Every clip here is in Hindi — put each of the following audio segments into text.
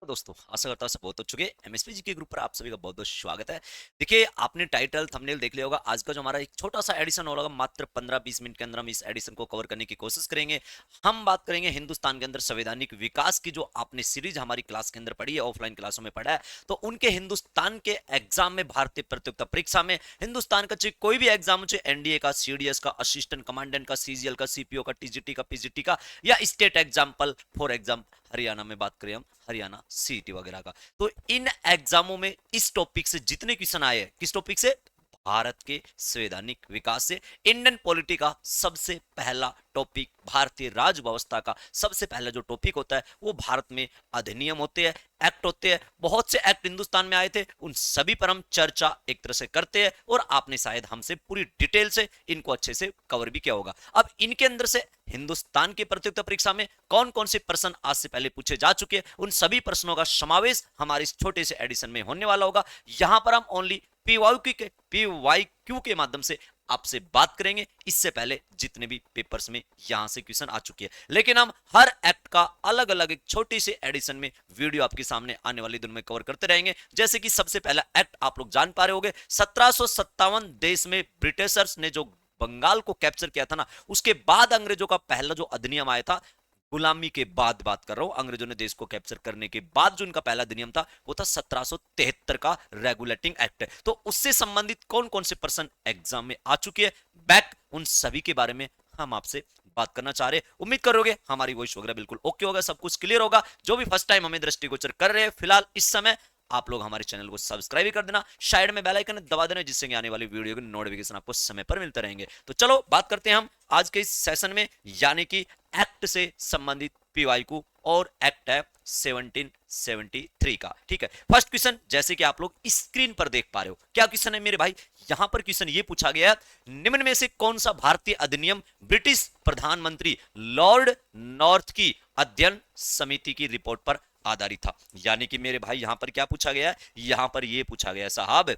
दोस्तों आशा करता हूँ सब बहुत अच्छे एमएसपी जी के ग्रुप पर आप सभी का बहुत बहुत स्वागत है। देखिए आपने टाइटल थंबनेल देख लिया होगा। आज का जो हमारा एक छोटा सा एडिशन होगा, मात्र 15-20 मिनट के अंदर हम इस एडिशन को कवर करने की कोशिश करेंगे। हम बात करेंगे हिंदुस्तान के अंदर संवैधानिक विकास की, जो आपने सीरीज हमारी क्लास के अंदर पढ़ी है, ऑफलाइन क्लासों में पढ़ा है। तो उनके हिंदुस्तान के एग्जाम में, भारतीय प्रतियोगिता परीक्षा में, हिंदुस्तान का चाहे कोई भी एग्जाम हो, चाहे एनडीए का, सीडीएस का, असिस्टेंट कमांडेंट का, सीजीएल का, सीपीओ का, टीजीटी का, पीजीटी का, या state example for exam Haryana में बात करें हम, हरियाणा सीईटी वगैरह का। तो इन एग्जामों में इस टॉपिक से जितने क्वेश्चन आए हैं, किस टॉपिक से? भारत के संवैधानिक विकास से। इंडियन पॉलिटी का सबसे पहला टॉपिक, भारतीय राज्य व्यवस्था का सबसे पहला जो टॉपिक होता है वो भारत में अधिनियम होते हैं, एक्ट होते हैं। बहुत से एक्ट हिंदुस्तान में आए थे, उन सभी पर हम चर्चा एक तरह से करते हैं और आपने शायद हमसे पूरी डिटेल से इनको अच्छे से कवर भी किया होगा। अब इनके अंदर से हिंदुस्तान की प्रतियोगिता परीक्षा में कौन कौन से प्रश्न आज से पहले पूछे जा चुके हैं, उन सभी प्रश्नों का समावेश हमारे इस छोटे से एडिशन में होने वाला होगा। यहां पर हम ओनली पीवाईक्यू के माध्यम से आपसे बात करेंगे। इससे पहले जितने भी पेपर्स में यहां से क्वेश्चन आ चुके हैं, लेकिन हम हर एक्ट का अलग अलग एक छोटी सी एडिशन में वीडियो आपके सामने आने वाले दिनों में कवर करते रहेंगे। जैसे कि सबसे पहला एक्ट आप लोग जान पा रहे होंगे, 1757 देश में ब्रिटिशर्स ने जो बंगाल को कैप्चर किया था ना, उसके बाद अंग्रेजों का पहला जो अधिनियम आया था, गुलामी के बाद बात कर रहा हूं, अंग्रेजों ने देश को कैप्चर करने के बाद जो इनका पहला अधिनियम था वो था 1773 का रेगुलेटिंग एक्ट। तो उससे संबंधित कौन कौन से प्रश्न एग्जाम में आ चुके हैं, बैक उन सभी के बारे में हम आपसे बात करना चाह रहे हैं। उम्मीद करोगे हमारी वॉइस वगैरह बिल्कुल ओके होगा, सब कुछ क्लियर होगा। जो भी फर्स्ट टाइम हमें दृष्टिगोचर कर रहे हैं फिलहाल इस समय, आप लोग हमारे चैनल को सब्सक्राइब कर देना, साइड में बेल आइकन दबा देना, जिससे आने वाली वीडियो के नोटिफिकेशन आपको समय पर मिलते रहेंगे। तो चलो बात करते हैं हम आज के इस सेशन में, यानी कि एक्ट से संबंधित पीवाईक्यू, और एक्ट है 1773 का। ठीक है, फर्स्ट क्वेश्चन जैसे कि आप लोग स्क्रीन पर देख पा रहे हो, क्या क्वेश्चन है मेरे भाई? यहां पर क्वेश्चन ये पूछा गया है, निम्न में से कौन सा भारतीय अधिनियम ब्रिटिश प्रधानमंत्री लॉर्ड नॉर्थ की अध्ययन समिति की रिपोर्ट पर आधारित था? यानी कि मेरे भाई यहां पर क्या पूछा गया है? यहां पर यह पूछा गया साहब,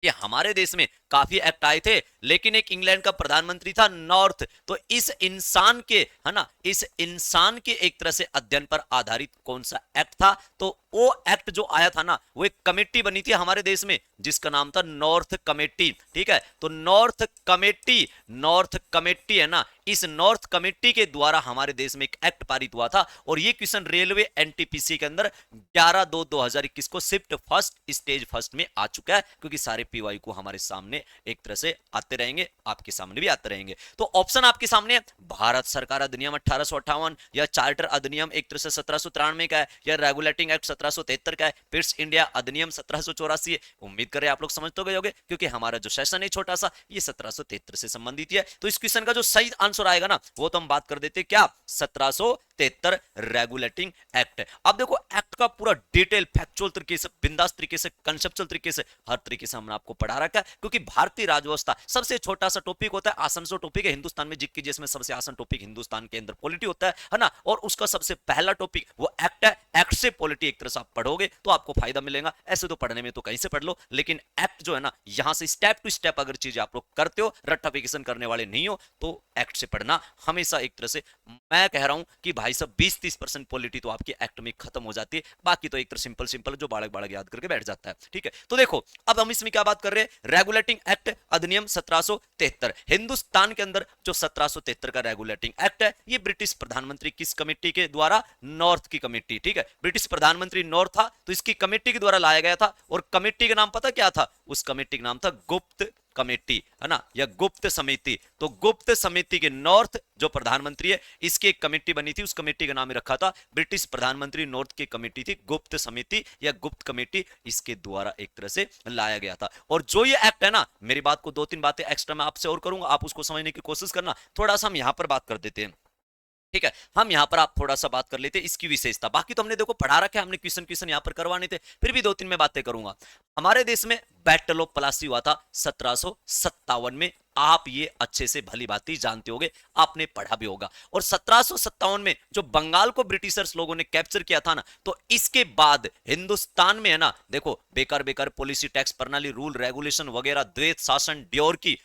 ये हमारे देश में काफी एक्ट आए थे, लेकिन एक इंग्लैंड का प्रधानमंत्री था नॉर्थ, तो इस इंसान के, है ना, इस इंसान के एक तरह से अध्ययन पर आधारित कौन सा एक्ट था? तो वो एक्ट जो आया था ना, वो एक कमेटी बनी थी हमारे देश में जिसका नाम था नॉर्थ कमेटी। ठीक है, तो नॉर्थ कमेटी है ना, इस नॉर्थ कमेटी के द्वारा हमारे देश में एक एक्ट पारित हुआ था। और ये क्वेश्चन रेलवे एनटीपीसी के अंदर 11/2/2021 को शिफ्ट फर्स्ट स्टेज फर्स्ट में आ चुका है, क्योंकि सारे पीवाई को हमारे सामने एक तरह से आते रहेंगे, आपके सामने भी आते रहेंगे। तो ऑप्शन आपके सामने है, भारत सरकार अधिनियम 1858, या चार्टर अधिनियम एक तरह से 1793 का है, या रेगुलेटिंग एक्ट 1773 का है, पिट्स इंडिया अधिनियम 1784 है। उम्मीद करें आप लोग समझ तो गए होंगे, क्योंकि हमारा जो सेशन है छोटा सा, ये 1773 से संबंधित है। तो इस क्वेश्चन का जो सही आंसर आएगा ना, वो तो हम बात कर देते क्या, 1773 रेगुलेटिंग एक्ट। अब देखो एक्ट का पूरा डिटेल फैक्चुअल तरीके से, बिंदास तरीके से, कंसेप्चुअल तरीके से, हर तरीके से हमने आपको पढ़ा रखा है। क्योंकि भारतीय राजव्यवस्था सबसे छोटा सा टॉपिक होता है, आसान सा टॉपिक है हिंदुस्तान में, जिसकी जिसमें सबसे आसान टॉपिक हिंदुस्तान के अंदर पॉलिटी होता है ना, और उसका सबसे पहला टॉपिक वो एक्ट है। एक्ट से पॉलिटी एक तरह से आप पढ़ोगे तो आपको फायदा मिलेगा, ऐसे तो पढ़ने में तो कहीं से पढ़ लो, लेकिन एक्ट जो है ना, यहां से स्टेप टू स्टेप अगर चीजें आप लोग करते हो, रट्टाफिकेशन करने वाले नहीं हो, तो एक्ट से पढ़ना हमेशा एक तरह से, मैं कह रहा हूं कि भाई साहब 20-30% पॉलिटी तो आपकी एक्ट में खत्म हो जाती है, बाकी तो एक तरह सिंपल सिंपल जो बालक बालक याद करके बैठ जाता है। ठीक है, तो देखो अब हम इसमें क्या बात कर रहे हैं, रेगुलेटिंग एक्ट अधिनियम 1773। हिंदुस्तान के अंदर जो 1773 का रेगुलेटिंग एक्ट है, ये ब्रिटिश प्रधानमंत्री किस कमेटी के द्वारा? नॉर्थ की कमेटी। ठीक है, ब्रिटिश प्रधानमंत्री नॉर्थ था, तो इसकी कमेटी के द्वारा लाया गया था। और कमेटी का नाम पता क्या था? उस कमेटी का नाम था गुप्त कमेटी, है ना, या गुप्त समिति। तो गुप्त समिति के नॉर्थ जो प्रधानमंत्री है, इसकी एक कमेटी बनी थी, उस कमेटी का नाम रखा था ब्रिटिश प्रधानमंत्री नॉर्थ की कमेटी थी, गुप्त समिति या गुप्त कमेटी, इसके द्वारा एक तरह से लाया गया था। और जो ये एक्ट है ना, मेरी बात को 2-3 बातें एक्स्ट्रा मैं आपसे और करूंगा, आप उसको समझने की कोशिश करना। थोड़ा सा हम यहां पर बात कर देते हैं। ठीक है, हम यहां पर आप थोड़ा सा बात कर लेते हैं इसकी विशेषता। बाकी तो हमने देखो पढ़ा रखा है, हमने क्वेश्चन क्वेश्चन यहां पर करवाने थे, फिर भी 2-3 में बातें करूंगा। हमारे देश में बैटल ऑफ प्लासी हुआ था 1757 में, आप ये अच्छे से भली भांति जानते होगे, आपने पढ़ा भी होगा। और 1757 में जो बंगाल को ब्रिटिशर्स लोगों ने कैप्चर किया था ना, तो इसके बाद हिंदुस्तान में है ना, देखो बेकार बेकार पॉलिसी, टैक्स प्रणाली, रूल रेगुलेशन वगैरह, द्वैत शासन, ड्योर की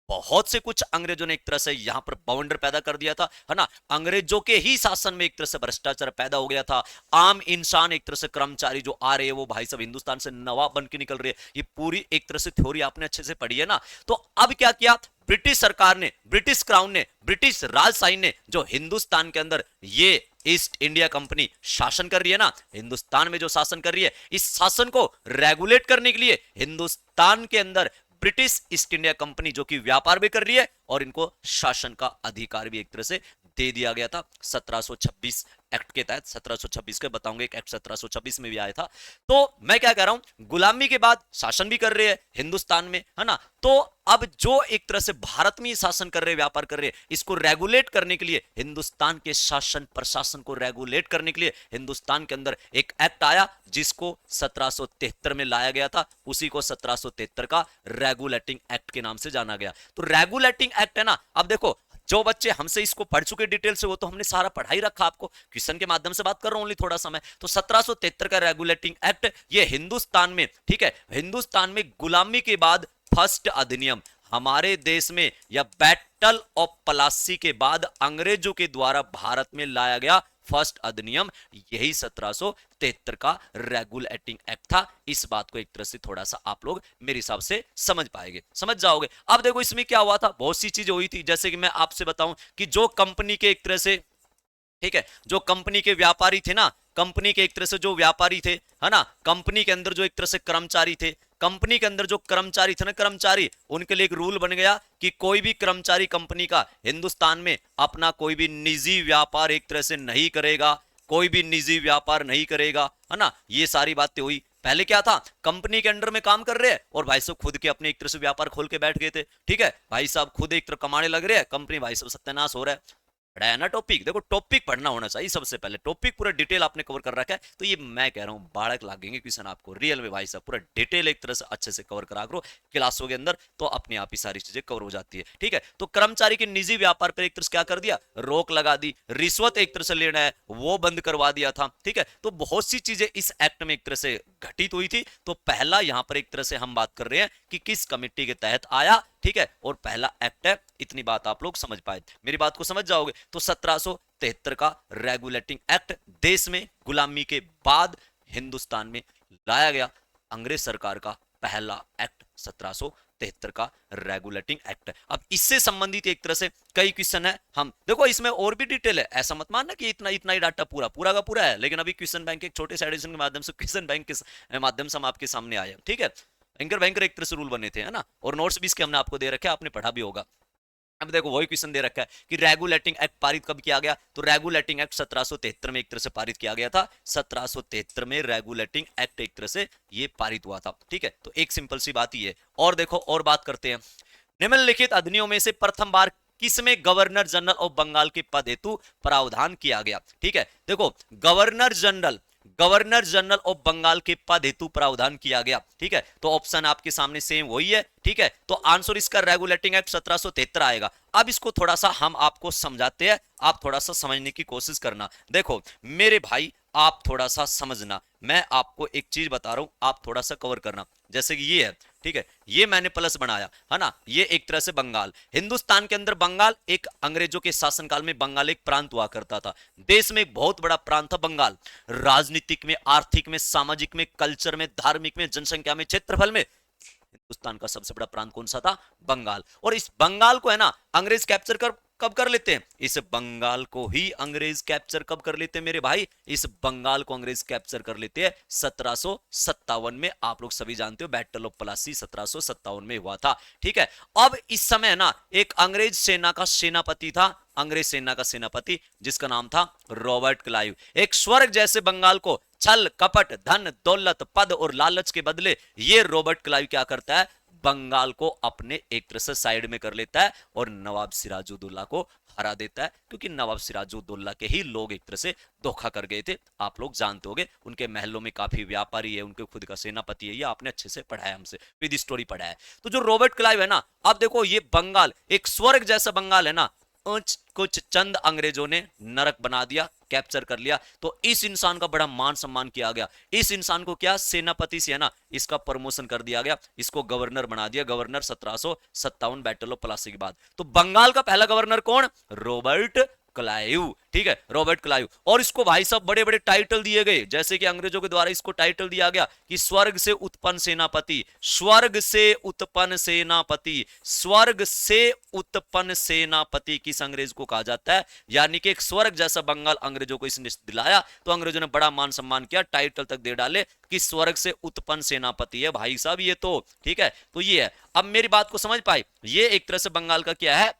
बहुत से कुछ अंग्रेजों ने एक तरह से यहां पर बवंडर पैदा कर दिया था, है ना। अंग्रेजों के ही शासन में एक तरह से भ्रष्टाचार पैदा हो गया था। आम इंसान एक तरह से कर्मचारी जो आ रहे हैं वो भाई सब हिंदुस्तान से नवाब बन के निकल रहे हैं। ये पूरी एक तरह से थ्योरी आपने अच्छे से पढ़ी है ना। तो अब क्या किया ब्रिटिश सरकार ने, ब्रिटिश क्राउन ने, ब्रिटिश राजशाही ने, जो हिंदुस्तान के अंदर ये ईस्ट इंडिया कंपनी शासन कर रही है ना, हिंदुस्तान में जो शासन कर रही है, इस शासन को रेगुलेट करने के लिए हिंदुस्तान के अंदर ब्रिटिश ईस्ट इंडिया कंपनी जो कि व्यापार भी कर रही है और इनको शासन का अधिकार भी एक तरह से दे दिया गया था 1726 एक्ट के तहत। 1726 के बताऊंगा, एक एक्ट 1726 में भी आया था। तो मैं क्या कह रहा हूं, गुलामी के बाद शासन भी कर रहे हैं हिंदुस्तान में, है ना। तो अब जो एक तरह से भारत में शासन कर रहे, व्यापार कर रहे, इसको रेगुलेट करने के लिए, हिंदुस्तान के शासन प्रशासन को रेगुलेट करने के लिए हिंदुस्तान के अंदर एक एक्ट आया जिसको 1773 में लाया गया था। उसी को 1773 का रेगुलेटिंग एक्ट के नाम से जाना गया। तो रेगुलेटिंग एक्ट है ना। अब देखो, जो बच्चे हमसे इसको पढ़ चुके डिटेल से, वो तो हमने सारा पढ़ा ही रखा, आपको क्वेश्चन के माध्यम से बात कर रहा हूं ओनली थोड़ा समय। तो 1773 का रेगुलेटिंग एक्ट, ये हिंदुस्तान में, ठीक है, हिंदुस्तान में गुलामी के बाद फर्स्ट अधिनियम, हमारे देश में या बैटल ऑफ प्लासी के बाद अंग्रेजों के द्वारा भारत में लाया गया फर्स्ट अधिनियम, यही 1773 का रेगुलेटिंग एक्ट था। इस बात को एक तरह से थोड़ा सा आप लोग मेरे हिसाब से समझ पाएंगे, समझ जाओगे। अब देखो इसमें क्या हुआ था, बहुत सी चीजें हुई थी। जैसे कि मैं आपसे बताऊं कि जो कंपनी के एक तरह से, ठीक है, जो कंपनी के व्यापारी थे ना, कंपनी के एक तरह से जो व्यापारी थे, है ना, कंपनी के अंदर जो एक तरह से कर्मचारी थे, कंपनी के अंदर जो कर्मचारी थे ना, कर्मचारी, उनके लिए एक रूल बन गया कि कोई भी कर्मचारी कंपनी का हिंदुस्तान में अपना कोई भी निजी व्यापार एक तरह से नहीं करेगा, कोई भी निजी व्यापार नहीं करेगा, है ना। ये सारी बातें हुई। पहले क्या था, कंपनी के अंडर में काम कर रहे हैं और भाई साहब खुद के अपने एक तरह से व्यापार खोल के बैठ गए थे, ठीक है, भाई साहब खुद एक तरह कमाने लग रहे हैं, कंपनी भाई साहब सत्यानाश हो रहा है। पढ़ा है ना टॉपिक, देखो टॉपिक पढ़ना होना चाहिए सबसे पहले, टॉपिक पूरा डिटेल आपने कवर कर रखा है। तो ये मैं कह रहा हूं बालक लागेंगे क्वेश्चन आपको रियल में भाई साहब, पूरा डिटेल एक तरह से अच्छे से कवर करा करो क्लासों के अंदर, तो अपने आप ही सारी चीजें कवर हो जाती है, ठीक है। तो कर्मचारी के निजी व्यापार पर एक तरह से क्या कर दिया, रोक लगा दी, रिश्वत एक तरह से लेना है वो बंद करवा दिया था, ठीक है। तो बहुत सी चीजें इस एक्ट में एक तरह से घटित हुई थी। तो पहला यहां पर एक तरह से हम बात कर रहे हैं कि किस कमेटी के तहत आया, ठीक है, और पहला एक्ट है। इतनी बात आप लोग समझ पाए, मेरी बात को समझ जाओगे। तो 1773 का रेगुलेटिंग एक्ट देश में गुलामी के बाद हिंदुस्तान में लाया गया अंग्रेज सरकार का पहला एक्ट 1773 का रेगुलेटिंग एक्ट है। अब इससे संबंधित एक तरह से कई क्वेश्चन है, हम देखो इसमें और भी डिटेल है, ऐसा मत मानना कि इतना इतना ही डाटा पूरा पूरा का पूरा है। लेकिन अभी क्वेश्चन बैंक एक छोटे से एडिशन के माध्यम से, क्वेश्चन बैंक के माध्यम से हम आपके सामने आए, ठीक है। एंकर बैंकर एक तरह से रूल बने थे, है ना, और नोट्स भी इसके हमने आपको दे रखे हैं, आपने पढ़ा भी होगा। अब देखो वही क्वेश्चन दे रखा है कि रेगुलेटिंग एक्ट पारित कब किया गया, तो रेगुलेटिंग एक्ट 1773 में एक तरह से पारित किया गया था। 1773 में रेगुलेटिंग एक्ट एक तरह से ये पारित हुआ था, ठीक है। तो एक सिंपल सी बात ही है। और देखो और बात करते हैं, निम्नलिखित अधिनियम में से प्रथम बार किसमें गवर्नर जनरल ऑफ बंगाल के पद हेतु प्रावधान किया गया, ठीक है। देखो गवर्नर जनरल ऑफ बंगाल के पद हेतु प्रावधान किया गया, ठीक है। तो ऑप्शन आपके सामने सेम वही है, ठीक है। तो आंसर इसका रेगुलेटिंग एक्ट 1773 आएगा। अब इसको थोड़ा सा हम आपको समझाते हैं, आप थोड़ा सा समझने की कोशिश करना। देखो मेरे भाई, आप थोड़ा सा समझना, मैं आपको एक चीज बता रहा हूं, आप थोड़ा सा कवर करना। जैसे कि ये है, ठीक है, ये मैंने प्लस बनाया है ना, ये एक तरह से बंगाल, हिंदुस्तान के अंदर बंगाल एक अंग्रेजों के शासनकाल में बंगाल एक प्रांत हुआ करता था। देश में एक बहुत बड़ा प्रांत था बंगाल, राजनीतिक में, आर्थिक में, सामाजिक में, कल्चर में, धार्मिक में, जनसंख्या में, क्षेत्रफल में हिंदुस्तान का सबसे बड़ा प्रांत कौन सा था, बंगाल। और इस बंगाल को है ना अंग्रेज कैप्चर कर कब कर लेते हैं, इस बंगाल को ही अंग्रेज कैप्चर कब कर लेते हैं मेरे भाई, इस बंगाल को अंग्रेज कैप्चर कर लेते हैं 1757 में। आप लोग सभी जानते हो बैटल ऑफ प्लासी 1757 में हुआ था, ठीक है। अब इस समय ना एक अंग्रेज सेना का सेनापति था, अंग्रेज सेना का सेनापति जिसका नाम था रॉबर्ट क्लाइव। एक स्वर्ग जैसे बंगाल को छल कपट धन दौलत पद और लालच के बदले ये रॉबर्ट क्लाइव क्या करता है, बंगाल को अपने एक तरह से साइड में कर लेता है और नवाब सिराजुद्दौला को हरा देता है। क्योंकि नवाब सिराजुद्दौला के ही लोग एक तरह से धोखा कर गए थे, आप लोग जानते होंगे, उनके महलों में काफी व्यापारी है, उनके खुद का सेनापति है, ये आपने अच्छे से पढ़ा है, हमसे विद स्टोरी पढ़ा है। तो जो रॉबर्ट क्लाइव है ना, अब देखो ये बंगाल एक स्वर्ग जैसा बंगाल है ना, कुछ चंद अंग्रेजों ने नरक बना दिया, कैप्चर कर लिया। तो इस इंसान का बड़ा मान सम्मान किया गया। इस इंसान को क्या सेनापति से है ना इसका प्रमोशन कर दिया गया, इसको गवर्नर बना दिया, गवर्नर 1757 बैटल ऑफ प्लासी के बाद। तो बंगाल का पहला गवर्नर कौन? Robert Clive. ठीक है, रॉबर्ट क्लाइव। और इसको भाई साहब बड़े बड़े टाइटल दिए गए, जैसे कि अंग्रेजों के द्वारा इसको टाइटल दिया गया कि स्वर्ग से उत्पन्न सेनापति, स्वर्ग से उत्पन्न सेनापति, स्वर्ग से उत्पन्न सेनापति किस अंग्रेज को कहा जाता है? यानी कि एक स्वर्ग जैसा बंगाल अंग्रेजों को इसने दिलाया। तो अंग्रेजों ने बड़ा मान सम्मान किया, टाइटल तक दे डाले कि स्वर्ग से उत्पन्न सेनापति है भाई साहब ये तो। ठीक है, तो ये है। अब मेरी बात को समझ पाए, ये एक तरह से बंगाल का क्या है?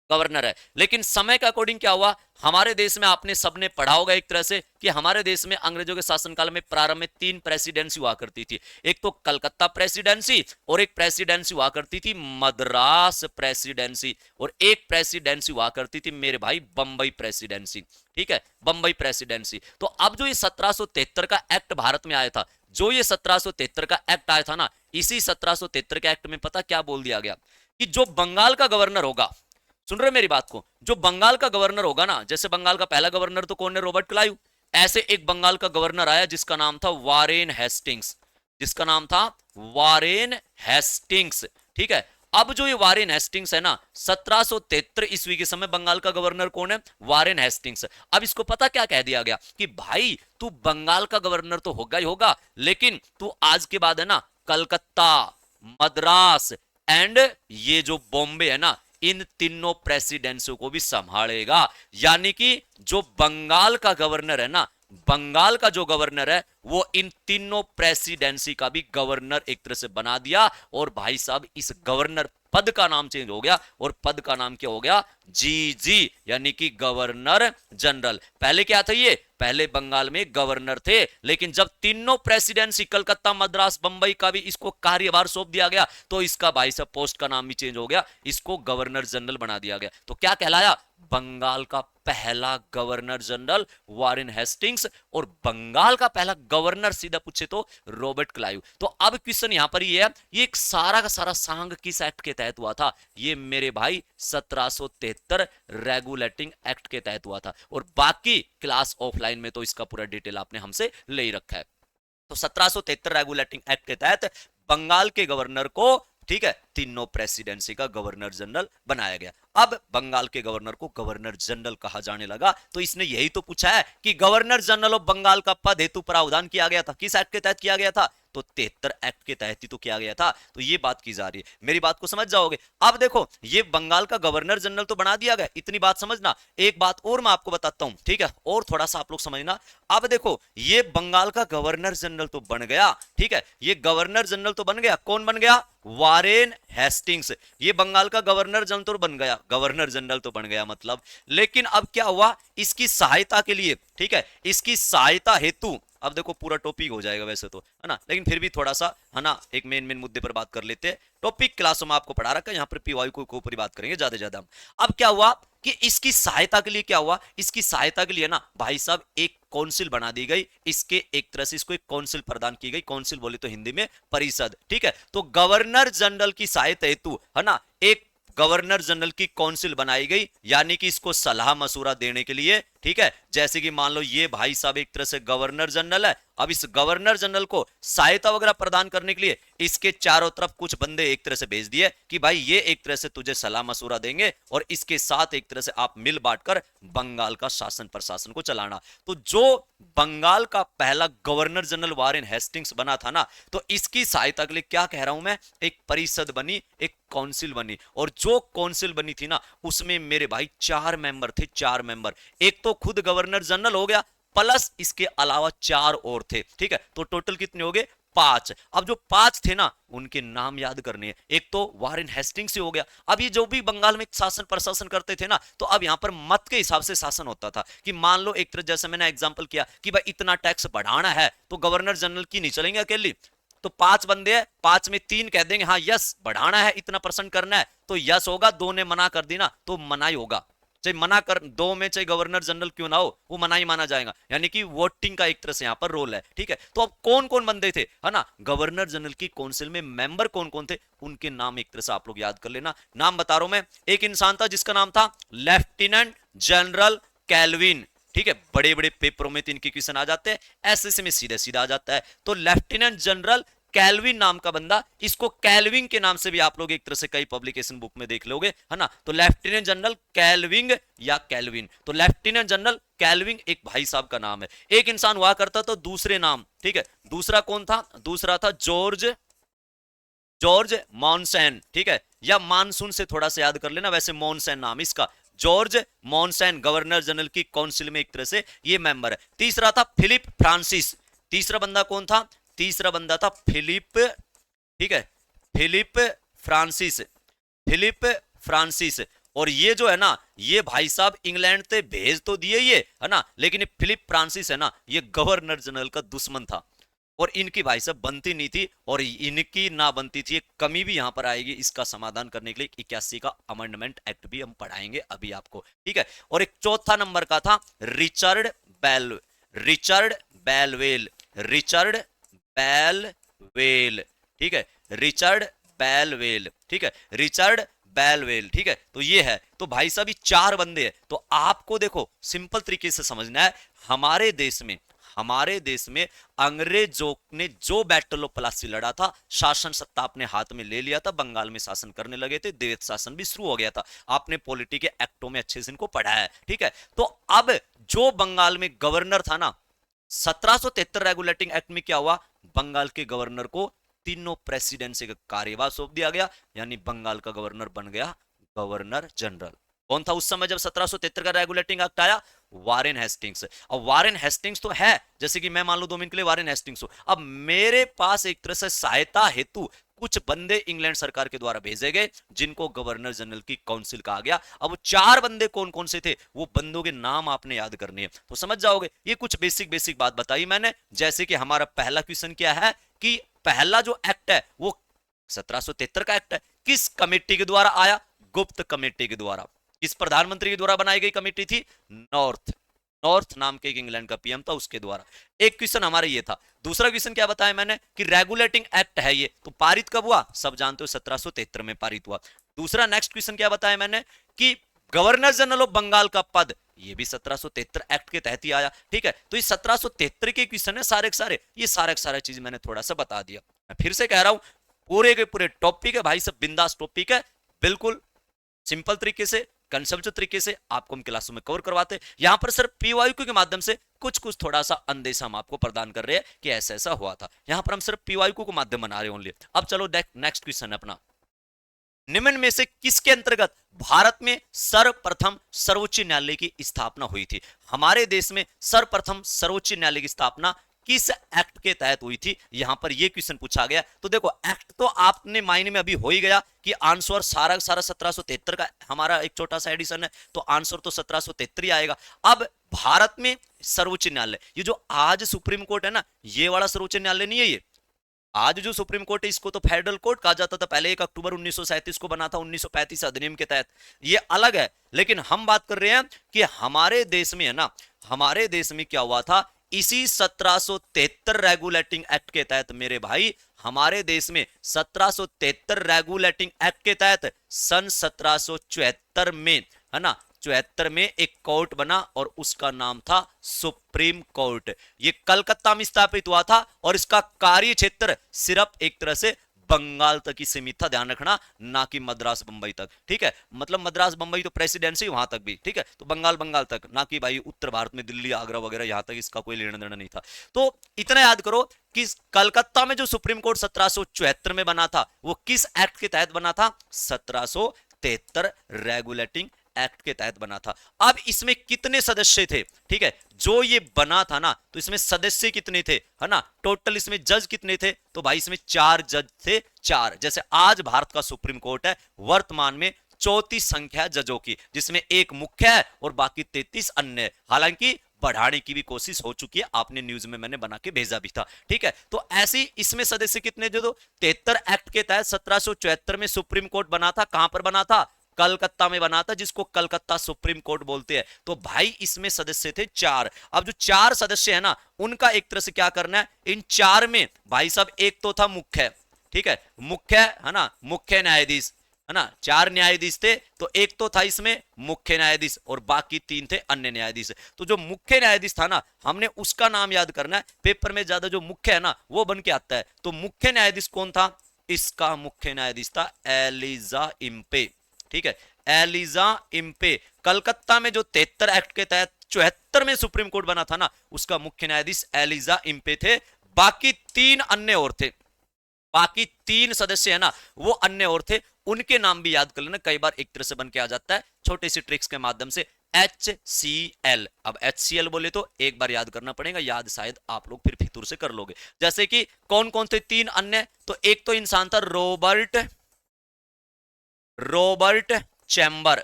गवर्नर है। लेकिन समय के अकॉर्डिंग क्या हुआ, हमारे देश में आपने सबने पढ़ा होगा एक तरह से कि हमारे देश में अंग्रेजों के शासनकाल में प्रारंभ में 3 प्रेसिडेंसी हुआ करती थी। एक तो कलकत्ता प्रेसिडेंसी, और एक प्रेसिडेंसी हुआ करती थी मद्रास प्रेसिडेंसी, और एक प्रेसिडेंसी हुआ करती थी मेरे भाई बंबई प्रेसिडेंसी। ठीक है, बंबई प्रेसिडेंसी। तो अब जो ये 1773 का एक्ट भारत में आया था, जो ये 1773 का एक्ट आया था ना, इसी 1773 के एक्ट में पता क्या बोल दिया गया कि जो बंगाल का गवर्नर होगा, सुन रहे मेरी बात को, जो बंगाल का गवर्नर होगा ना, जैसे बंगाल का पहला गवर्नर तो कौन है? Robert Clive. ऐसे एक बंगाल का गवर्नर आया जिसका नाम था वारेन हेस्टिंग्स, जिसका नाम था वारेन हेस्टिंग्स। ठीक है, अब जो ये वारेन हेस्टिंग्स है ना, 1773 ईस्वी के समय बंगाल का गवर्नर कौन है? Warren Hastings. अब इसको पता क्या कह दिया गया कि भाई तू बंगाल का गवर्नर तो होगा ही होगा, लेकिन तू आज के बाद है ना कलकत्ता, मद्रास एंड ये जो बॉम्बे है ना, इन तीनों प्रेसिडेंसियों को भी संभालेगा। यानी कि जो बंगाल का गवर्नर है ना, बंगाल का जो गवर्नर है वो इन तीनों प्रेसिडेंसी का भी गवर्नर एक तरह से बना दिया। और भाई साहब इस गवर्नर पद का नाम चेंज हो गया, और पद का नाम क्या हो गया? जी, यानी कि गवर्नर जनरल। पहले क्या था? ये पहले बंगाल में गवर्नर थे, लेकिन जब तीनों प्रेसिडेंसी कलकत्ता, मद्रास, बंबई का भी इसको कार्यभार सौंप दिया गया, तो इसका भाई साहब पोस्ट का नाम भी चेंज हो गया, इसको गवर्नर जनरल बना दिया गया। तो क्या कहलाया? बंगाल का पहला गवर्नर जनरल वारेन हेस्टिंग्स, और बंगाल का पहला गवर्नर सीधा पूछे तो रॉबर्ट क्लाइव। तो अब क्वेश्चन यहां पर ये है, ये एक सारा का सारा सांग किस एक्ट के तहत हुआ था? ये मेरे भाई 1773 रेगुलेटिंग एक्ट के तहत हुआ था। और बाकी क्लास ऑफलाइन में तो इसका पूरा डिटेल आपने हमसे ले ही रखा है। तो 1773 रेगुलेटिंग एक्ट के तहत बंगाल के गवर्नर को, ठीक है, तीनों प्रेसिडेंसी का गवर्नर जनरल बनाया गया। अब बंगाल के गवर्नर को गवर्नर जनरल कहा जाने लगा, तो इसने यही तो पूछा है कि गवर्नर जनरल ऑफ बंगाल का पद हेतु प्रावधान किया गया था, किस एक्ट के तहत किया गया था? तो 73 एक्ट के तहत ही तो किया गया था। तो ये बात की जा रही है, मेरी बात को समझ जाओगे। अब देखो, ये बंगाल का गवर्नर जनरल तो बना दिया गया, इतनी बात समझना। एक बात और मैं आपको बताता हूं, ठीक है, और थोड़ा सा आप लोग समझना। अब देखो, ये बंगाल का गवर्नर जनरल तो बन गया, ठीक है, ये गवर्नर जनरल तो बन गया। कौन बन गया? Warren Hastings. ये बंगाल का गवर्नर जनरल तो बन गया, गवर्नर जनरल तो बन गया मतलब। लेकिन अब क्या हुआ, इसकी सहायता के लिए, ठीक है, इसकी सहायता हेतु, अब देखो पूरा टॉपिक हो जाएगा वैसे तो, है ना, लेकिन फिर भी थोड़ा सा, है ना, एक मेन मुद्दे पर बात कर लेते हैं। टॉपिक क्लासों में आपको पढ़ा रखा है, यहाँ पर पीवाई को ऊपर बात करेंगे ज्यादा ज्यादा हम। अब क्या हुआ कि इसकी सहायता के लिए क्या हुआ, इसकी सहायता के लिए ना भाई साहब एक काउंसिल बना दी गई, इसके एक तरह से इसको एक काउंसिल प्रदान की गई। काउंसिल बोले तो हिंदी में परिषद, ठीक है। तो गवर्नर जनरल की सहायता हेतु, है ना, एक गवर्नर जनरल की काउंसिल बनाई गई, यानी कि इसको सलाह मशुरा देने के लिए, ठीक है। जैसे कि मान लो ये भाई साहब एक तरह से गवर्नर जनरल है, अब इस गवर्नर जनरल को सहायता वगैरह प्रदान करने के लिए इसके चारों तरफ कुछ बंदे एक तरह से भेज दिए कि भाई ये एक तरह से तुझे सलाह मशुरा देंगे, और इसके साथ एक तरह से आप मिल बांटकर बंगाल का शासन प्रशासन को चलाना। तो जो बंगाल का पहला गवर्नर जनरल वारेन हेस्टिंग्स बना था ना, तो इसकी सहायता के लिए क्या कह रहा हूं मैं, एक परिषद बनी, एक काउंसिल बनी। और जो काउंसिल बनी थी ना, उसमें मेरे भाई 4 मेंबर थे, 4 मेंबर। एक तो खुद गवर्नर जनरल हो गया, प्लस इसके अलावा 4 और थे, ठीक है। तो टोटल कितने हो गए? 5। अब जो 5 थे ना, उनके नाम याद करने हैं। एक तो वारेन हेस्टिंग्स से हो गया। अब ये जो भी बंगाल में शासन प्रशासन करते थे ना, तो अब यहां पर मत के हिसाब से शासन होता था कि मान लो एक तरह, जैसे मैंने एग्जांपल किया कि भाई इतना टैक्स बढ़ाना है, तो गवर्नर जनरल की नहीं चलेंगे अकेली। तो 5 बंदे हैं, 5 में 3 कह देंगे हाँ यस बढ़ाना है, इतना % करना है, तो यस होगा। 2 ने मना कर दी ना, तो मना ही होगा। चाहे मना कर, दो में चाहे गवर्नर जनरल क्यों ना हो, वो मना ही माना जाएगा, यानी कि वोटिंग का एक तरह से यहाँ पर रोल है, ठीक है। तो अब कौन कौन बंदे थे, है ना, गवर्नर जनरल की काउंसिल में मेंबर कौन कौन थे, उनके नाम एक तरह से आप लोग याद कर लेना। नाम बता रहा हूं मैं, एक इंसान था जिसका नाम था लेफ्टिनेंट जनरल कैल्विन, ठीक है, बड़े बड़े पेपरों में इनके क्वेश्चन आ जाते हैं, एसएससी में सीधा सीधा आ जाता है। तो लेफ्टिनेंट जनरल कैल्विन नाम का बंदा, इसको कैल्विन के नाम से भी आप लोग एक तरह से कई पब्लिकेशन बुक में देख लोगे, है ना। तो लेफ्टिनेंट जनरल कैल्विन या कैल्विन, तो लेफ्टिनेंट जनरल कैल्विन एक भाई साहब का नाम है। एक इंसान हुआ करता तो दूसरे नाम, ठीक है, दूसरा कौन था, दूसरा था जॉर्ज, जॉर्ज मॉनसेन, ठीक है, या मानसून से थोड़ा सा याद कर लेना, वैसे मॉनसेन नाम इसका, जॉर्ज मॉनसेन, गवर्नर जनरल की काउंसिल में एक तरह से ये मेंबर है। तीसरा था फिलिप फ्रांसिस, तीसरा बंदा कौन था, तीसरा बंदा था फिलिप, ठीक है, फिलिप फ्रांसिस, फिलिप फ्रांसिस। और ये जो है ना, ये भाई साहब इंग्लैंड से भेज तो दिए ये, है ना, लेकिन फिलिप फ्रांसिस है ना, ये गवर्नर जनरल का दुश्मन था, और इनकी भाई साहब बनती नहीं थी, और इनकी ना बनती थी, एक कमी भी यहां पर आएगी, इसका समाधान करने के लिए 81 का अमेंडमेंट एक्ट भी हम पढ़ाएंगे अभी आपको, ठीक है। और एक चौथा नंबर का था रिचर्ड बेल, रिचर्ड बेलवेल, रिचर्ड बेलवेल, ठीक है, रिचर्ड बेलवेल, ठीक है, रिचर्ड बेलवेल, ठीक है। तो ये है, तो भाई साहब ये चार बंदे हैं। तो आपको देखो सिंपल तरीके से समझना है, हमारे देश में, हमारे देश में अंग्रेजों ने जो बैटल ऑफ प्लासी लड़ा था, शासन सत्ता अपने हाथ में ले लिया था, बंगाल में शासन करने लगे थे, देश शासन भी शुरू हो गया था, आपने पॉलिटी के एक्टों में अच्छे से इनको पढ़ा है, ठीक है। तो अब जो बंगाल में गवर्नर था ना, 1773 रेगुलेटिंग एक्ट में क्या हुआ, बंगाल के गवर्नर को तीनों प्रेसिडेंसी का कार्यभार सौंप दिया गया, यानी बंगाल का गवर्नर बन गया गवर्नर जनरल। कौन था उस समय जब 1773 का रेगुलेटिंग एक्ट आया, वारेन हेस्टिंग्स। अब वारेन हेस्टिंग्स तो है, जैसे कि मैं मान लो 2 मिनट के लिए वारेन हेस्टिंग्स हूं, अब मेरे पास एक तरह से सहायता हेतु कुछ बंदे इंग्लैंड सरकार के द्वारा भेजे गए, जिनको गवर्नर जनरल की काउंसिल कहा गया। अब वो चार बंदे कौन कौन से थे, वो बंदों के नाम आपने याद करने हैं, तो समझ जाओगे। ये कुछ बेसिक बेसिक बात बताई मैंने, जैसे कि हमारा पहला क्वेश्चन क्या है, कि पहला जो एक्ट है वो 1773 का एक्ट है, किस कमेटी के द्वारा आया, गुप्त कमेटी के द्वारा। किस प्रधानमंत्री के द्वारा बनाई गई कमेटी थी, नॉर्थ, नॉर्थ नाम के एक इंग्लैंड का पीएम था, उसके द्वारा। एक क्वेश्चन हमारा ये था। दूसरा क्वेश्चन क्या बताया मैंने, कि रेगुलेटिंग एक्ट है ये, तो पारित कब हुआ, सब जानते हो 1773 में पारित हुआ। दूसरा नेक्स्ट क्वेश्चन क्या बताया मैंने, कि गवर्नर जनरल ऑफ बंगाल का पद, ये भी 1773 एक्ट के तहत ही आया, ठीक है। तो ये 1773 के क्वेश्चन है सारे के सारे, ये सारे के सारे चीज मैंने थोड़ा सा बता दिया। मैं फिर से कह रहा हूं, पूरे के पूरे टॉपिक है भाई, सब बिंदास टॉपिक है, बिल्कुल सिंपल तरीके से, कंसेप्चुअल तरीके से आपको हम क्लासों में कवर करवाते हैं। यहां पर सिर्फ पीवाईक्यू के माध्यम से कुछ कुछ थोड़ा सा अंदेशा हम आपको प्रदान कर रहे हैं कि ऐसा ऐसा हुआ था, यहां पर हम सिर्फ पीवाईक्यू को माध्यम बना रहे हैं ओनली। अब चलो नेक्स्ट क्वेश्चन है अपना, निम्न में से किसके अंतर्गत भारत में सर्वप्रथम सर्वोच्च न्यायालय की स्थापना हुई थी। हमारे देश में सर्वप्रथम सर्वोच्च न्यायालय की स्थापना किस एक्ट के तहत हुई थी, यहां पर यह क्वेश्चन पूछा गया। तो देखो एक्ट तो आपने मायने में अभी हो ही गया कि आंसर सारा सारा 1773 का हमारा एक छोटा सा एडिशन है, तो आंसर तो 1773 ही आएगा। अब भारत में सर्वोच्च न्यायालय, ये जो आज सुप्रीम कोर्ट है ना, ये वाला सर्वोच्च न्यायालय नहीं है, ये आज जो सुप्रीम कोर्ट है इसको तो फेडरल कोर्ट कहा जाता था, पहले 1 अक्टूबर 1937 को बना था 1935 अधिनियम के तहत, ये अलग है। लेकिन हम बात कर रहे हैं कि हमारे देश में है ना, हमारे देश में क्या हुआ था, इसी 1773 रेगुलेटिंग एक्ट के तहत मेरे भाई, हमारे देश में 1773 रेगुलेटिंग एक्ट के तहत सन 1774 में, है ना, 74 में एक कोर्ट बना और उसका नाम था सुप्रीम कोर्ट। ये कलकत्ता में स्थापित हुआ था और इसका कार्य क्षेत्र सिर्फ एक तरह से बंगाल तक ही सीमित था, ध्यान रखना, ना कि मद्रास बंबई तक, ठीक है। मतलब मद्रास बंबई तो प्रेसिडेंसी वहां तक भी, ठीक है, तो बंगाल बंगाल तक, ना कि भाई उत्तर भारत में दिल्ली आगरा वगैरह यहां तक इसका कोई लेना देना नहीं था। तो इतना याद करो कि कलकत्ता में जो सुप्रीम कोर्ट 1774 में बना था, वो किस एक्ट के तहत बना था, 1773 रेगुलेटिंग एक्ट के तहत बना था। अब इसमें कितने सदस्य थे, ठीक है, जो ये बना था ना, तो इसमें सदस्य कितने थे, है ना, टोटल इसमें जज कितने थे, तो भाई इसमें 4 जज थे, 4। जैसे आज भारत का सुप्रीम कोर्ट है, वर्तमान में 34 संख्या जजों की, जिसमें एक मुख्य है और बाकी 33 अन्य, हालांकि बढ़ाने की भी कोशिश हो चुकी है, आपने न्यूज में मैंने बना के भेजा भी था, ठीक है। तो ऐसी इसमें सदस्य कितने, जो 73 एक्ट के तहत 1774 में सुप्रीम कोर्ट बना था, कहां पर बना था, कलकत्ता में बना था, जिसको कलकत्ता सुप्रीम कोर्ट बोलते हैं। तो भाई इसमें सदस्य थे 4। अब जो 4 सदस्य है ना, उनका एक तरह से क्या करना है, इन 4 में भाई साहब एक तो था मुख्य, ठीक है, मुख्य है ना, मुख्य न्यायाधीश है ना, 4 न्यायाधीश थे, तो एक तो था इसमें मुख्य न्यायाधीश और बाकी 3 थे अन्य न्यायाधीश। तो जो मुख्य न्यायाधीश था ना, हमने उसका नाम याद करना है, पेपर में ज्यादा जो मुख्य है ना वो बन के आता है। तो मुख्य न्यायाधीश कौन था, इसका मुख्य न्यायाधीश था एलिजा इम्पे, ठीक है, एलिजा इम्पे। कलकत्ता में जो 73 एक्ट के तहत 74 में सुप्रीम कोर्ट बना था ना, उसका मुख्य न्यायाधीश एलिजा इम्पे थे। बाकी 3 अन्य और थे, बाकी 3 सदस्य है ना वो अन्य और थे, उनके नाम भी याद कर लेना, कई बार एक तरह से बन के आ जाता है छोटी सी ट्रिक्स के माध्यम से। HCL, अब HCL बोले तो एक बार याद करना पड़ेगा, याद शायद आप लोग फिर फितूर से कर लोगे। जैसे कि कौन कौन थे 3 अन्य, तो एक तो इंसान था रॉबर्ट चैम्बर,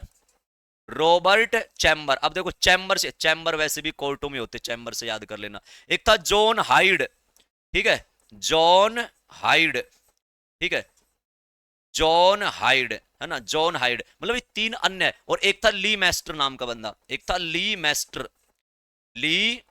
रॉबर्ट चैम्बर। अब देखो चैम्बर से, चैम्बर वैसे भी कोर्टों में होते, चैम्बर से याद कर लेना। एक था जॉन हाइड, ठीक है, जॉन हाइड, ठीक है, जॉन हाइड है ना, जॉन हाइड, मतलब ये 3 अन्य। और एक था ली मैस्टर नाम का बंदा, एक था ली मैस्टर, ली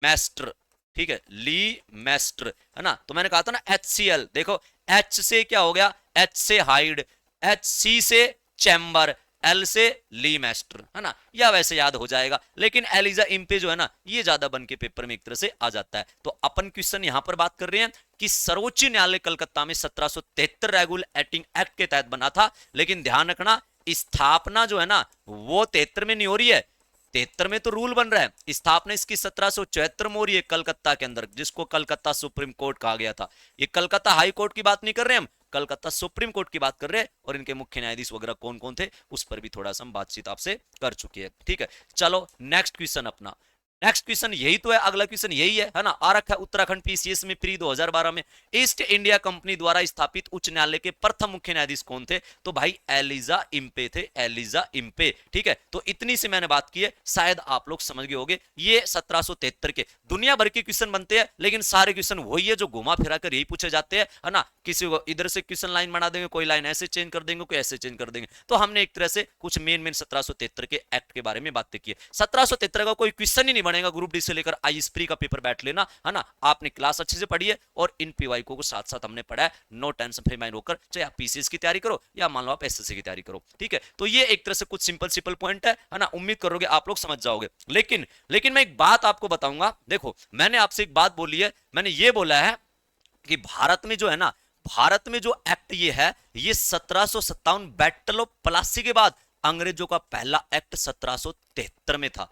मैस्टर, ठीक है, ली मैस्टर है ना। तो मैंने कहा था ना HCL, देखो H से क्या हो गया, H से हाइड, HC से चैम्बर, L से ली मैस्टर है ना, या वैसे याद हो जाएगा। लेकिन एलिजा इम्पे जो है ना, ये ज्यादा बन के पेपर में एक तरह से आ जाता है। तो अपन क्वेश्चन यहां पर बात कर रहे हैं कि सर्वोच्च न्यायालय कलकत्ता में 1773 रेगुलेटिंग एक्ट के तहत बना था। लेकिन ध्यान रखना, स्थापना जो है ना वो 73 में नहीं हो रही है, 73 में तो रूल बन रहा है, स्थापना इसकी 1774 में हो रही है कलकत्ता के अंदर, जिसको कलकत्ता सुप्रीम कोर्ट कहा गया था। ये कलकत्ता हाई कोर्ट की बात नहीं कर रहे हम, कलकत्ता सुप्रीम कोर्ट की बात कर रहे हैं। और इनके मुख्य न्यायाधीश वगैरह कौन कौन थे उस पर भी थोड़ा सा हम बातचीत आपसे कर चुके हैं, ठीक है। चलो नेक्स्ट क्वेश्चन अपना, नेक्स्ट क्वेश्चन यही तो है, अगला क्वेश्चन यही है ना। आ रखा है उत्तराखंड PCS में प्री 2012 में, ईस्ट इंडिया कंपनी द्वारा स्थापित उच्च न्यायालय के प्रथम मुख्य न्यायाधीश कौन थे, तो भाई एलिजा इम्पे थे, एलिजा इम्पे, ठीक है। तो इतनी सी मैंने बात की है, शायद आप लोग समझ गए होंगे। ये 1773 के दुनिया भर के क्वेश्चन बनते हैं, लेकिन सारे क्वेश्चन वही है जो घुमा फिरा कर यही पूछे जाते हैं, है ना। किसी को इधर से क्वेश्चन लाइन बना देंगे, कोई लाइन ऐसे चेंज कर देंगे, कोई ऐसे चेंज कर देंगे। तो हमने एक तरह से कुछ मेन 1773 के एक्ट के बारे में बातें की है। 1773 का कोई क्वेश्चन ही नहीं बनेगा, ग्रुप डी से लेकर आईएएस प्री का पेपर बैठ लेना, है ना। आपने क्लास अच्छे से पढ़ी है और इन पीवाईक्यू को साथ साथ हमने पढ़ा है, नो टेंशन, फ्री माइंड होकर, चाहे आप पीसीएस की तैयारी करो या मान लो आप एसएससी की तैयारी करो, ठीक है। तो ये एक तरह से कुछ सिंपल पॉइंट है ना, उम्मीद करोगे आप लोग समझ जाओगे। लेकिन मैं एक बात आपको बताऊंगा, देखो मैंने आपसे एक बात बोली है, मैंने ये बोला है कि भारत में जो है ना, भारत में जो एक्ट ये है, ये 1757 बैटल ऑफ प्लासी के बाद अंग्रेजों का पहला एक्ट 1773 में था,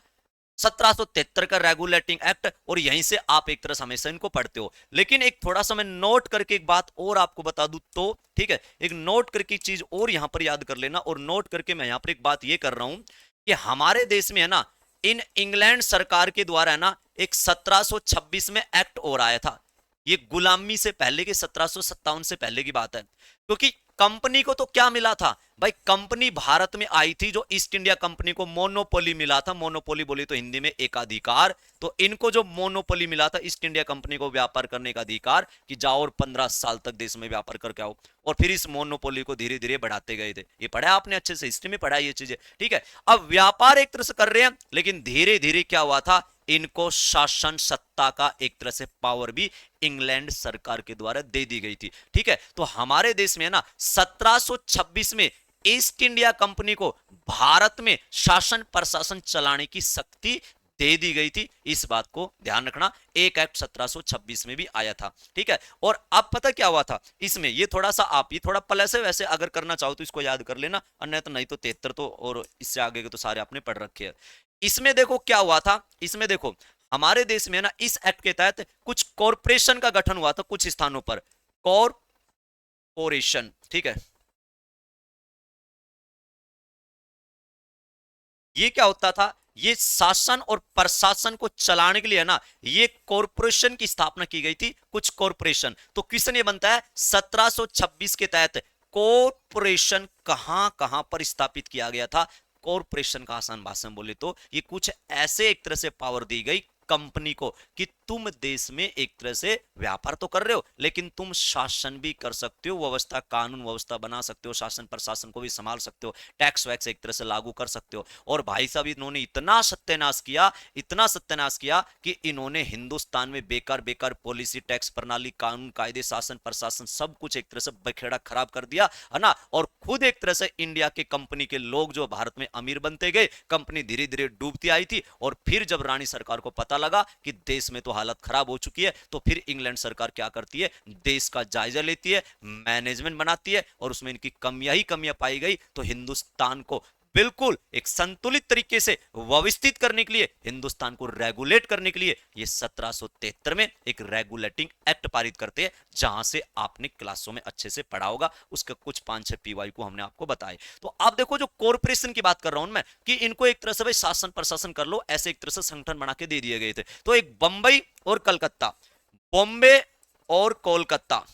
1773 का रेगुलेटिंग एक्ट। और यहीं से आप एक तरह से हमेशा इनको पढ़ते हो। लेकिन एक थोड़ा सा मैं नोट करके एक बात और आपको बता दूं तो, ठीक है, एक नोट करके चीज और यहां पर याद कर लेना। और नोट करके मैं यहां पर एक बात ये कर रहा हूं कि हमारे देश में है ना, इन इंग्लैंड सरकार के द्वारा है ना एक 1726 में एक्ट और आया था। ये गुलामी से पहले के 1757 से पहले की बात है। क्योंकि कंपनी को तो क्या मिला था भाई, कंपनी भारत में आई थी, जो ईस्ट इंडिया कंपनी को मोनोपोली मिला था, मोनोपोली बोली तो हिंदी में एकाधिकार। तो इनको जो मोनोपोली मिला था ईस्ट इंडिया कंपनी को व्यापार करने का अधिकार, कि जाओ और 15 साल तक देश में व्यापार करके आओ। और फिर इस मोनोपोली को धीरे धीरे बढ़ाते गए थे। ये पढ़ा आपने अच्छे से, हिस्ट्री में पढ़ा ये चीजें, ठीक है। अब व्यापार एक तरह से कर रहे हैं, लेकिन धीरे धीरे क्या हुआ था, इनको शासन सत्ता का एक तरह से पावर भी इंग्लैंड सरकार के द्वारा दे दी गई थी, ठीक है। तो हमारे देश में ना 1726 में ईस्ट इंडिया कंपनी को भारत में शासन प्रशासन चलाने की शक्ति दे दी गई थी। इस बात को ध्यान रखना, एक एक्ट 1726 में भी आया था, ठीक है। और अब पता क्या हुआ था इसमें, ये थोड़ा सा आप ये थोड़ा प्लस है, वैसे अगर करना चाहो तो इसको याद कर लेना, अन्य तो नहीं तो 73 तो और इससे आगे के तो सारे आपने पढ़ रखे हैं। इसमें देखो क्या हुआ था, इसमें देखो हमारे देश में ना इस एक्ट के तहत कुछ कॉरपोरेशन का गठन हुआ था कुछ स्थानों पर, कॉरपोरेशन, ठीक है। ये क्या होता था, ये शासन और प्रशासन को चलाने के लिए है ना, ये कॉरपोरेशन की स्थापना की गई थी, कुछ कॉरपोरेशन। तो क्वेश्चन ये बनता है 1726 के तहत कॉरपोरेशन कहां कहां पर स्थापित किया गया था। कॉरपोरेशन का आसान भाषा में बोले तो ये कुछ ऐसे एक तरह से पावर दी गई कंपनी को कि तुम देश में एक तरह से व्यापार तो कर रहे हो, लेकिन तुम शासन भी कर सकते हो, व्यवस्था कानून व्यवस्था बना सकते हो, शासन प्रशासन को भी संभाल सकते हो, टैक्स वैक्स एक तरह से लागू कर सकते हो। और भाई साहब इन्होंने इतना सत्यानाश किया, इतना सत्यानाश किया कि इन्होंने हिंदुस्तान में बेकार बेकार पॉलिसी, टैक्स प्रणाली, कानून कायदे, शासन प्रशासन सब कुछ एक तरह से बखेड़ा खराब कर दिया, है ना। और खुद एक तरह से इंडिया के कंपनी के लोग जो भारत में अमीर बनते गए, कंपनी धीरे धीरे डूबती आई थी। और फिर जब रानी सरकार को पता लगा कि देश में तो हालत खराब हो चुकी है, तो फिर इंग्लैंड सरकार क्या करती है, देश का जायजा लेती है, मैनेजमेंट बनाती है, और उसमें इनकी कमियां ही कमियां पाई गई, तो हिंदुस्तान को बिल्कुल एक संतुलित तरीके से व्यवस्थित करने के लिए, हिंदुस्तान को रेगुलेट करने के लिए ये 1773 में एक रेगुलेटिंग एक्ट पारित करते हैं, जहां से आपने क्लासों में अच्छे से पढ़ा होगा। उसके कुछ 5-6 पीवाई को हमने आपको बताए। तो आप देखो, जो कॉर्पोरेशन की बात कर रहा हूं मैं, कि इनको एक तरह से भाई शासन प्रशासन कर लो, ऐसे एक तरह से संगठन बना के दे दिए गए थे। तो एक बंबई और कलकत्ता, बॉम्बे और कोलकाता,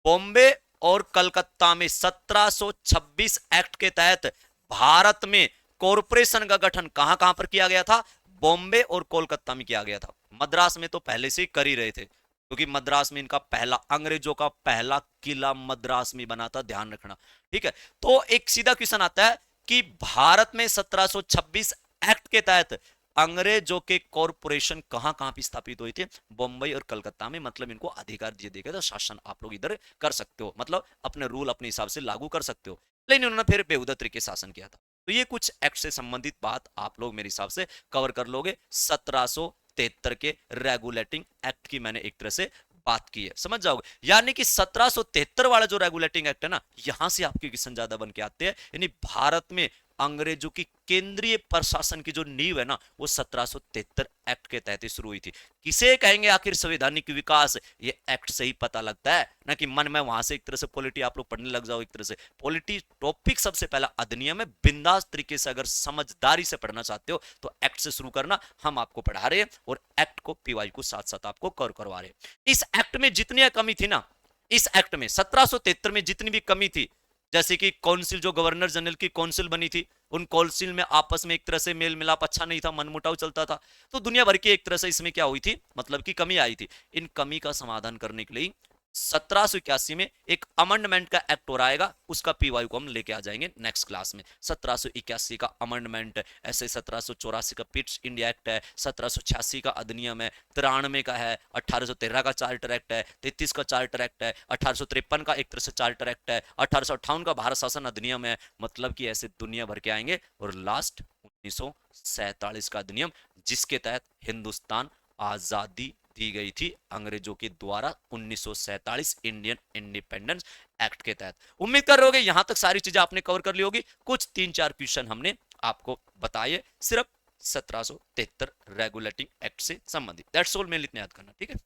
बॉम्बे और कलकत्ता में 1726 एक्ट के तहत भारत में कॉरपोरेशन का गठन कहां कहां पर किया गया था, बॉम्बे और कोलकाता में किया गया था। मद्रास में तो पहले से ही कर ही रहे थे, क्योंकि मद्रास में इनका पहला, अंग्रेजों का पहला किला मद्रास में बना था, ध्यान रखना, ठीक है। तो एक सीधा क्वेश्चन आता है कि भारत में 1726 एक्ट के तहत अंग्रेजों के कॉरपोरेशन कहां कहां पर स्थापित हुए थे, बॉम्बई और कलकत्ता में। मतलब इनको अधिकार दिए गए थे, शासन आप लोग इधर कर सकते हो, मतलब अपने रूल अपने हिसाब से लागू कर सकते हो। लेकिन उन्होंने फिर बेहुदा तरीके से शासन किया था। तो ये कुछ एक्ट से संबंधित बात आप लोग मेरे हिसाब से कवर कर लोगे। 1773 के रेगुलेटिंग एक्ट की मैंने एक तरह से बात की है, समझ जाओगे। यानी कि 1773 वाला जो रेगुलेटिंग एक्ट है ना, यहां से आपके क्वेश्चन ज्यादा बन के आते हैं। यानी भारत में अंग्रेजों की केंद्रीय प्रशासन की जो नींव है ना, वो 1773 एक्ट के तहत शुरू हुई थी। किसे कहेंगे आखिर संवैधानिक विकास, ये एक्ट से ही पता लगता है ना, कि मन में वहां से एक तरह से पॉलिटी आप लोग पढ़ने लग जाओ। एक तरह से पॉलिटी टॉपिक सबसे पहला अधिनियम है, बिंदास तरीके से अगर समझदारी से पढ़ना चाहते हो तो एक्ट से शुरू करना। हम आपको पढ़ा रहे हैं और एक्ट को पीवाई को साथ साथ आपको कवर करवा रहे हैं। इस एक्ट में जितनी कमी थी ना, इस एक्ट में 1773 में जितनी भी कमी थी, जैसे कि काउंसिल, जो गवर्नर जनरल की काउंसिल बनी थी, उन काउंसिल में आपस में एक तरह से मेल मिलाप अच्छा नहीं था, मनमुटाव चलता था। तो दुनिया भर की एक तरह से इसमें क्या हुई थी, मतलब की कमी आई थी। इन कमी का समाधान करने के लिए 1781 में एक अमेंडमेंट का एक्ट हो आएगा, उसका पीवाई को हम लेके आ जाएंगे नेक्स्ट क्लास में। 1781 का अमेंडमेंट, ऐसे 1784 का पिट्स इंडिया एक्ट है, 1786 का अधिनियम है, 93 का है, 1813 का चार्टर एक्ट है, 33 का चार्टर एक्ट है, 1853 का एक तरह से चार्टर एक्ट है, 1858 का भारत शासन अधिनियम है। मतलब कि ऐसे दुनिया भर के आएंगे। और लास्ट 1947 का अधिनियम, जिसके तहत हिंदुस्तान आजादी दी गई थी अंग्रेजों के द्वारा, 1947 इंडियन इंडिपेंडेंस एक्ट के तहत। उम्मीद कर रहे होगे यहां तक सारी चीजें आपने कवर कर ली होगी। कुछ 3-4 क्वेश्चन हमने आपको बताए सिर्फ 1773 रेगुलेटिंग एक्ट से संबंधित। दैट्स ऑल, मेरे लिए इतना याद करना, ठीक है।